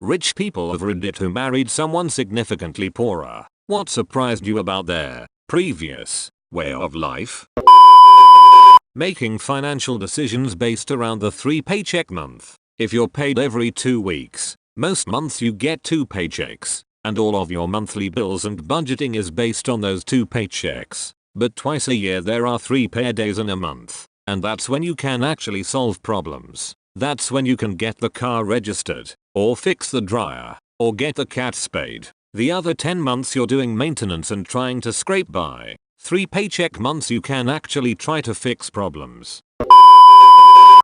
Rich people of Reddit who married someone significantly poorer. What surprised you about their previous way of life? Making financial decisions based around the 3-paycheck month. If you're paid every 2 weeks, most months you get 2 paychecks, and all of your monthly bills and budgeting is based on those 2 paychecks. But twice a year there are 3 pay days in a month, and that's when you can actually solve problems. That's when you can get the car registered, or fix the dryer, or get the cat spayed. The other 10 months you're doing maintenance and trying to scrape by. 3 paycheck months you can actually try to fix problems.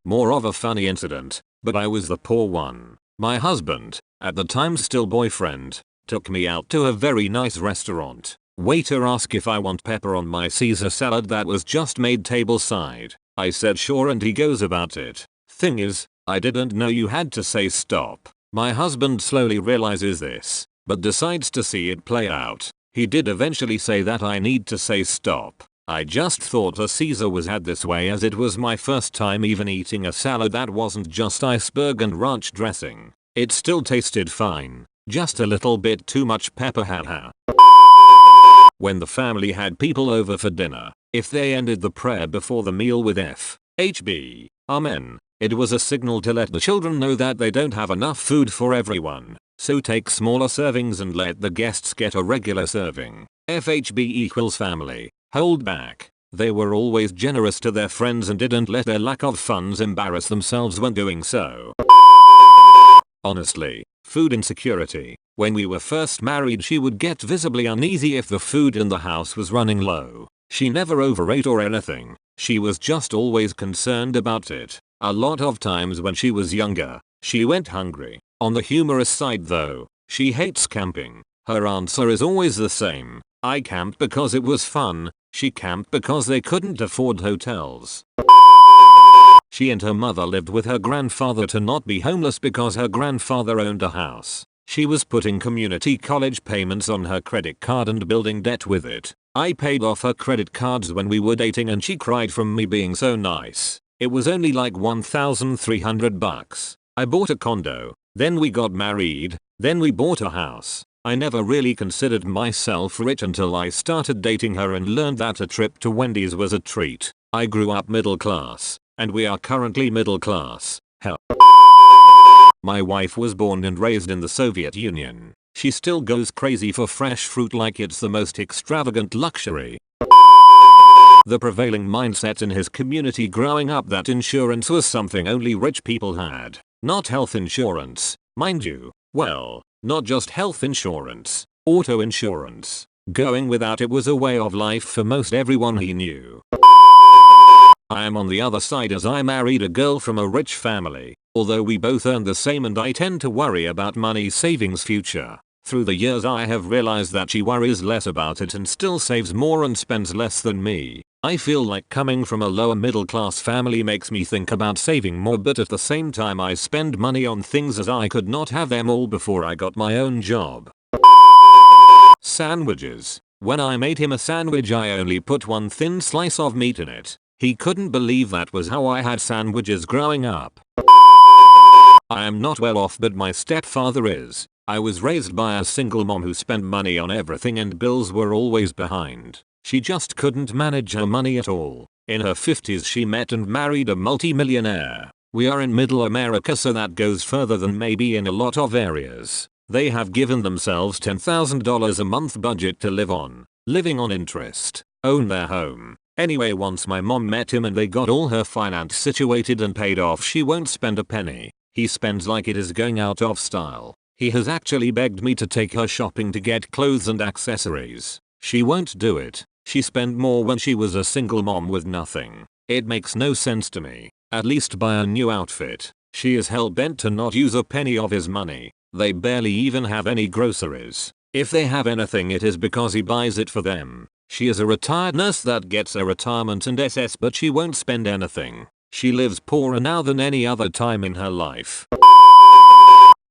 More of a funny incident, but I was the poor one. My husband, at the time still boyfriend, took me out to a very nice restaurant. Waiter asked if I want pepper on my Caesar salad that was just made tableside. I said sure and he goes about it. Thing is, I didn't know you had to say stop. My husband slowly realizes this, but decides to see it play out. He did eventually say that I need to say stop. I just thought a Caesar was had this way as it was my first time even eating a salad that wasn't just iceberg and ranch dressing. It still tasted fine, just a little bit too much pepper, haha. When the family had people over for dinner, if they ended the prayer before the meal with FHB, Amen, it was a signal to let the children know that they don't have enough food for everyone. So take smaller servings and let the guests get a regular serving. FHB equals family. Hold back. They were always generous to their friends and didn't let their lack of funds embarrass themselves when doing so. Honestly, food insecurity. When we were first married she would get visibly uneasy if the food in the house was running low. She never overate or anything. She was just always concerned about it. A lot of times when she was younger, she went hungry. On the humorous side though, she hates camping. Her answer is always the same. I camped because it was fun. She camped because they couldn't afford hotels. She and her mother lived with her grandfather to not be homeless because her grandfather owned a house. She was putting community college payments on her credit card and building debt with it. I paid off her credit cards when we were dating and she cried from me being so nice. It was only like $1,300. I bought a condo, then we got married, then we bought a house. I never really considered myself rich until I started dating her and learned that a trip to Wendy's was a treat. I grew up middle class, and we are currently middle class. Hell. My wife was born and raised in the Soviet Union. She still goes crazy for fresh fruit like it's the most extravagant luxury. The prevailing mindset in his community growing up that insurance was something only rich people had. Not health insurance, mind you. Well, not just health insurance, auto insurance. Going without it was a way of life for most everyone he knew. I am on the other side as I married a girl from a rich family, although we both earn the same and I tend to worry about money savings future. Through the years I have realized that she worries less about it and still saves more and spends less than me. I feel like coming from a lower middle class family makes me think about saving more, but at the same time I spend money on things as I could not have them all before I got my own job. Sandwiches. When I made him a sandwich I only put one thin slice of meat in it. He couldn't believe that was how I had sandwiches growing up. I am not well off but my stepfather is. I was raised by a single mom who spent money on everything and bills were always behind. She just couldn't manage her money at all. In her 50s she met and married a multi-millionaire. We are in middle America so that goes further than maybe in a lot of areas. They have given themselves $10,000 a month budget to live on. Living on interest. Own their home. Anyway, once my mom met him and they got all her finance situated and paid off, she won't spend a penny. He spends like it is going out of style. He has actually begged me to take her shopping to get clothes and accessories. She won't do it. She spent more when she was a single mom with nothing. It makes no sense to me. At least buy a new outfit. She is hell-bent to not use a penny of his money. They barely even have any groceries. If they have anything it is because he buys it for them. She is a retired nurse that gets a retirement and SS but she won't spend anything. She lives poorer now than any other time in her life.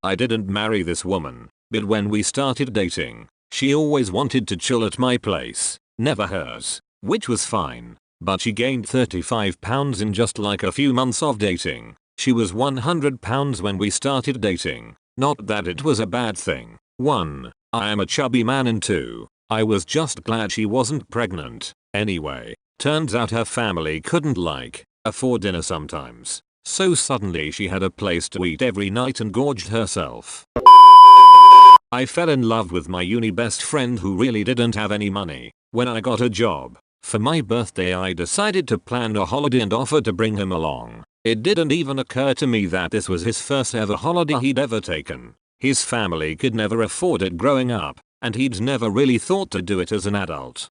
I didn't marry this woman, but when we started dating, she always wanted to chill at my place, never hers, which was fine. But she gained 35 pounds in just like a few months of dating. She was 100 pounds when we started dating. Not that it was a bad thing. 1. I am a chubby man, and 2. I was just glad she wasn't pregnant. Anyway, turns out her family couldn't afford dinner sometimes. So suddenly she had a place to eat every night and gorged herself. I fell in love with my uni best friend who really didn't have any money. When I got a job, for my birthday I decided to plan a holiday and offered to bring him along. It didn't even occur to me that this was his first ever holiday he'd ever taken. His family could never afford it growing up, and he'd never really thought to do it as an adult.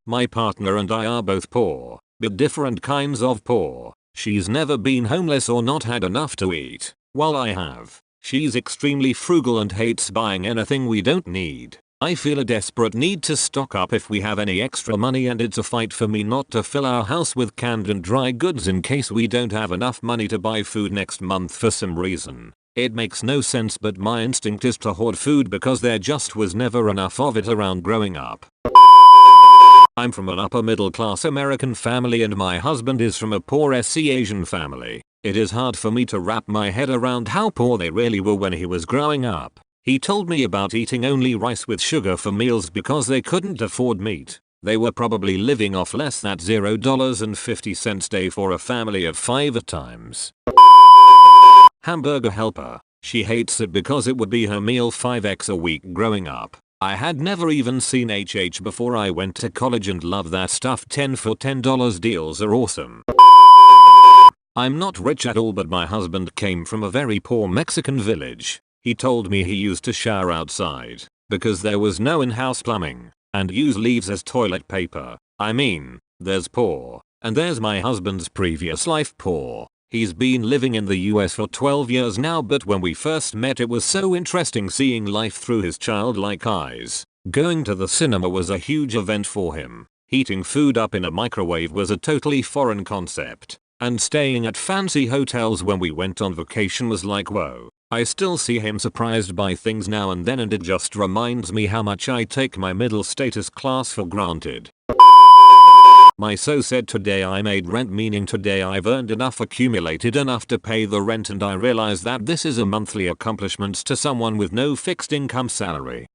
My partner and I are both poor, but different kinds of poor. She's never been homeless or not had enough to eat, while I have. She's extremely frugal and hates buying anything we don't need. I feel a desperate need to stock up if we have any extra money, and it's a fight for me not to fill our house with canned and dry goods in case we don't have enough money to buy food next month for some reason. It makes no sense, but my instinct is to hoard food because there just was never enough of it around growing up. I'm from an upper middle class American family and my husband is from a poor SC Asian family. It is hard for me to wrap my head around how poor they really were when he was growing up. He told me about eating only rice with sugar for meals because they couldn't afford meat. They were probably living off less than $0.50 day for a family of 5 at times. Hamburger helper. She hates it because it would be her meal 5x a week growing up. I had never even seen HH before I went to college and love that stuff. 10 for $10 deals are awesome. I'm not rich at all, but my husband came from a very poor Mexican village. He told me he used to shower outside because there was no in-house plumbing and use leaves as toilet paper. I mean, there's poor, and there's my husband's previous life poor. He's been living in the US for 12 years now, but when we first met it was so interesting seeing life through his childlike eyes. Going to the cinema was a huge event for him. Heating food up in a microwave was a totally foreign concept. And staying at fancy hotels when we went on vacation was like whoa. I still see him surprised by things now and then, and it just reminds me how much I take my middle status class for granted. My so said today I made rent, meaning today I've earned enough, accumulated enough to pay the rent, and I realize that this is a monthly accomplishment to someone with no fixed income salary.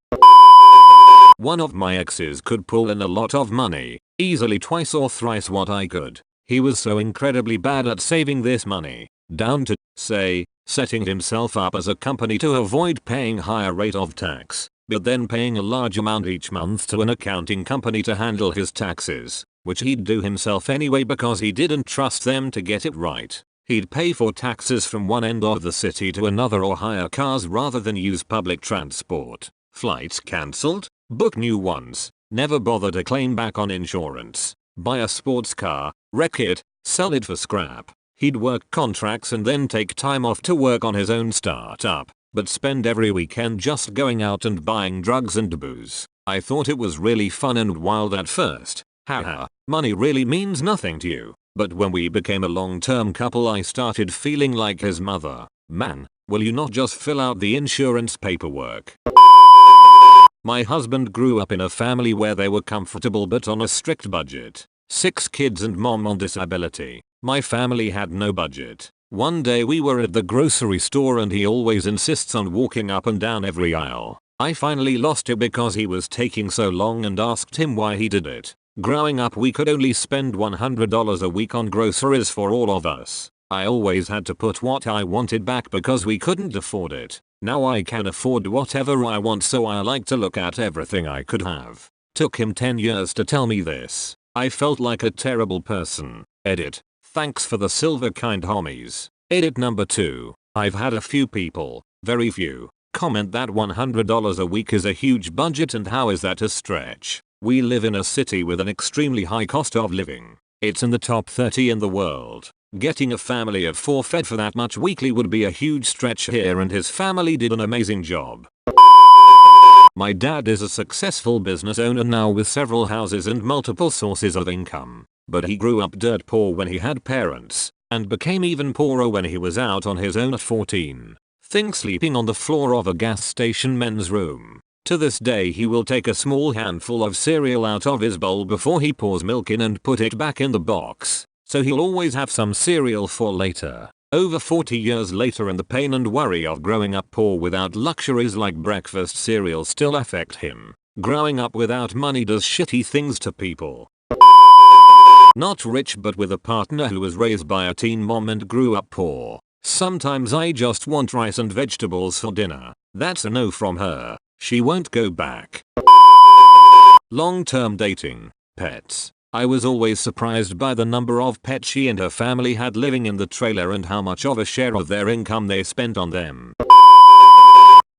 One of my exes could pull in a lot of money, easily twice or thrice what I could. He was so incredibly bad at saving this money, down to, say, setting himself up as a company to avoid paying higher rate of tax, but then paying a large amount each month to an accounting company to handle his taxes, which he'd do himself anyway because he didn't trust them to get it right. He'd pay for taxes from one end of the city to another or hire cars rather than use public transport. Flights cancelled, book new ones, never bother to claim back on insurance, buy a sports car, wreck it, sell it for scrap. He'd work contracts and then take time off to work on his own startup, but spend every weekend just going out and buying drugs and booze. I thought it was really fun and wild at first. Haha, money really means nothing to you. But when we became a long-term couple I started feeling like his mother. Man, will you not just fill out the insurance paperwork? My husband grew up in a family where they were comfortable but on a strict budget. 6 kids and mom on disability. My family had no budget. One day we were at the grocery store and he always insists on walking up and down every aisle. I finally lost it because he was taking so long and asked him why he did it. Growing up we could only spend $100 a week on groceries for all of us. I always had to put what I wanted back because we couldn't afford it. Now I can afford whatever I want, so I like to look at everything I could have. Took him 10 years to tell me this. I felt like a terrible person. Edit. Thanks for the silver kind homies. Edit number 2. I've had a few people, very few, comment that $100 a week is a huge budget and how is that a stretch. We live in a city with an extremely high cost of living. It's in the top 30 in the world. Getting a family of 4 fed for that much weekly would be a huge stretch here, and his family did an amazing job. My dad is a successful business owner now with several houses and multiple sources of income. But he grew up dirt poor when he had parents, and became even poorer when he was out on his own at 14. Think sleeping on the floor of a gas station men's room. To this day he will take a small handful of cereal out of his bowl before he pours milk in and put it back in the box, so he'll always have some cereal for later. Over 40 years later and the pain and worry of growing up poor without luxuries like breakfast cereal still affect him. Growing up without money does shitty things to people. Not rich but with a partner who was raised by a teen mom and grew up poor. Sometimes I just want rice and vegetables for dinner. That's a no from her. She won't go back. Long-term dating. Pets. I was always surprised by the number of pets she and her family had living in the trailer and how much of a share of their income they spent on them.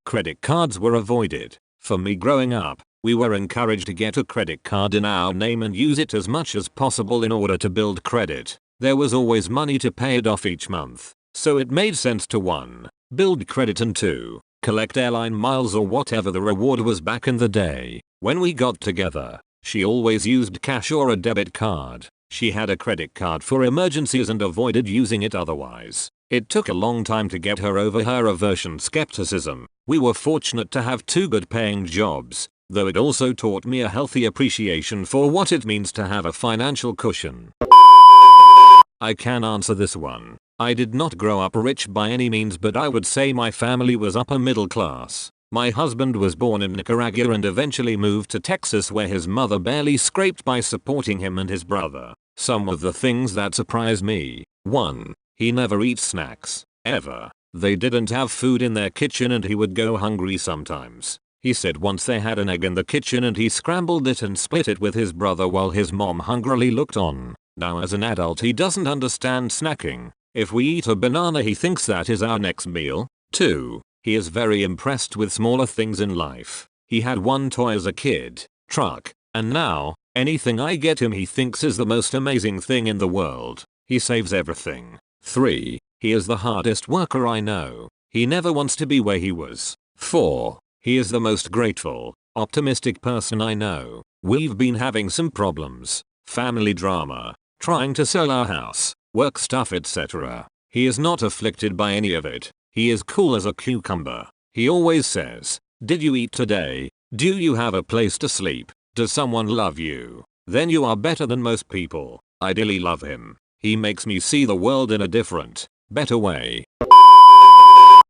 Credit cards were avoided. For me growing up, we were encouraged to get a credit card in our name and use it as much as possible in order to build credit. There was always money to pay it off each month, so it made sense to 1. Build credit and 2. Collect airline miles or whatever the reward was back in the day. When we got together, she always used cash or a debit card. She had a credit card for emergencies and avoided using it otherwise. It took a long time to get her over her aversion skepticism. We were fortunate to have 2 good paying jobs, though it also taught me a healthy appreciation for what it means to have a financial cushion. I can answer this one. I did not grow up rich by any means, but I would say my family was upper middle class. My husband was born in Nicaragua and eventually moved to Texas where his mother barely scraped by supporting him and his brother. Some of the things that surprised me. 1. He never eats snacks. Ever. They didn't have food in their kitchen and he would go hungry sometimes. He said once they had an egg in the kitchen and he scrambled it and split it with his brother while his mom hungrily looked on. Now as an adult he doesn't understand snacking. If we eat a banana he thinks that is our next meal. 2. He is very impressed with smaller things in life. He had one toy as a kid, truck, and now, anything I get him he thinks is the most amazing thing in the world. He saves everything. 3. He is the hardest worker I know. He never wants to be where he was. 4. He is the most grateful, optimistic person I know. We've been having some problems, family drama, trying to sell our house, work stuff etc. He is not afflicted by any of it. He is cool as a cucumber. He always says, "Did you eat today? Do you have a place to sleep? Does someone love you? Then you are better than most people." I really love him. He makes me see the world in a different, better way.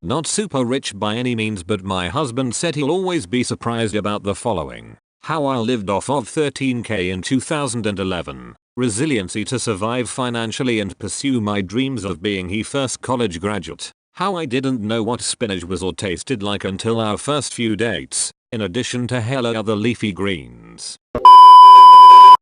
Not super rich by any means, but my husband said he'll always be surprised about the following. How I lived off of $13K in 2011. Resiliency to survive financially and pursue my dreams of being the first college graduate. How I didn't know what spinach was or tasted like until our first few dates, in addition to hella other leafy greens.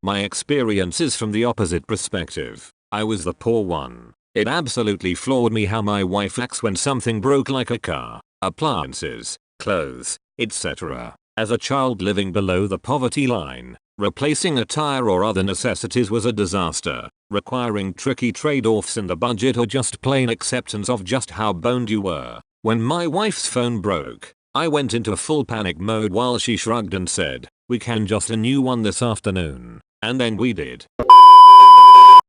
My experiences from the opposite perspective. I was the poor one. It absolutely floored me how my wife acts when something broke like a car, appliances, clothes, etc. As a child living below the poverty line, replacing a tire or other necessities was a disaster, requiring tricky trade-offs in the budget or just plain acceptance of just how boned you were. When my wife's phone broke, I went into full panic mode while she shrugged and said, "We can just a new one this afternoon." And then we did.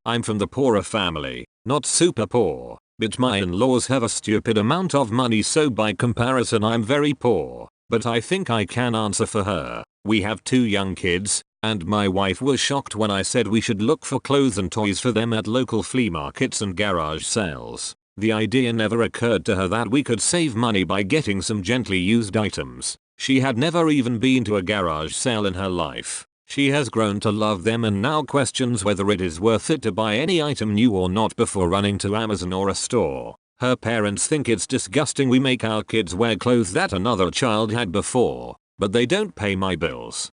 I'm from the poorer family, not super poor, but my in-laws have a stupid amount of money, so by comparison I'm very poor. But I think I can answer for her. We have 2 young kids, and my wife was shocked when I said we should look for clothes and toys for them at local flea markets and garage sales. The idea never occurred to her that we could save money by getting some gently used items. She had never even been to a garage sale in her life. She has grown to love them and now questions whether it is worth it to buy any item new or not before running to Amazon or a store. Her parents think it's disgusting we make our kids wear clothes that another child had before, but they don't pay my bills.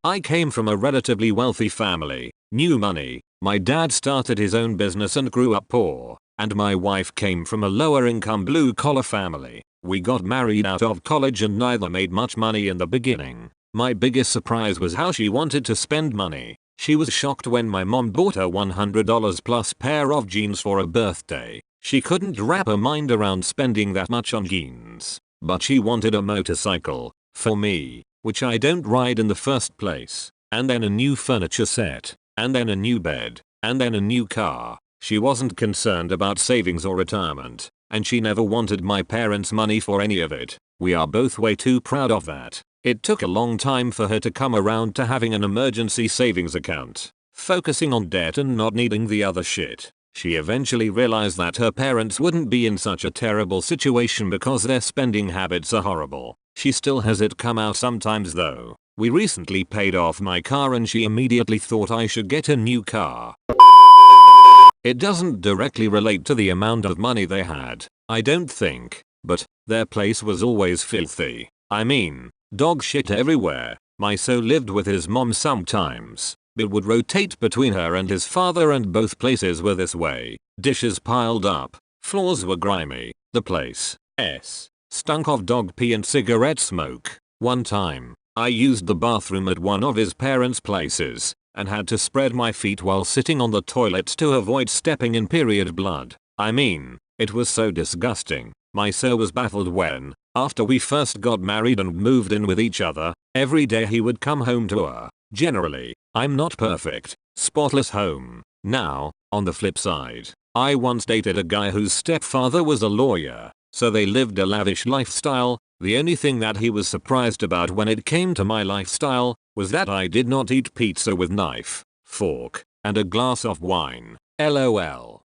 I came from a relatively wealthy family, new money. My dad started his own business and grew up poor, and my wife came from a lower income blue collar family. We got married out of college and neither made much money in the beginning. My biggest surprise was how she wanted to spend money. She was shocked when my mom bought her $100 plus pair of jeans for a birthday. She couldn't wrap her mind around spending that much on jeans. But she wanted a motorcycle, for me, which I don't ride in the first place, and then a new furniture set, and then a new bed, and then a new car. She wasn't concerned about savings or retirement, and she never wanted my parents' money for any of it. We are both way too proud of that. It took a long time for her to come around to having an emergency savings account, focusing on debt and not needing the other shit. She eventually realized that her parents wouldn't be in such a terrible situation because their spending habits are horrible. She still has it come out sometimes though. We recently paid off my car and she immediately thought I should get a new car. It doesn't directly relate to the amount of money they had, I don't think, but their place was always filthy. I mean, dog shit everywhere. My so lived with his mom sometimes. It would rotate between her and his father and both places were this way. Dishes piled up, floors were grimy, the place stunk of dog pee and cigarette smoke. One time, I used the bathroom at one of his parents' places and had to spread my feet while sitting on the toilet to avoid stepping in period blood. I mean, it was so disgusting. My sir was baffled when, after we first got married and moved in with each other, every day he would come home to a, generally, I'm not perfect, spotless home. Now, on the flip side, I once dated a guy whose stepfather was a lawyer, so they lived a lavish lifestyle. The only thing that he was surprised about when it came to my lifestyle was that I did not eat pizza with knife, fork, and a glass of wine. LOL.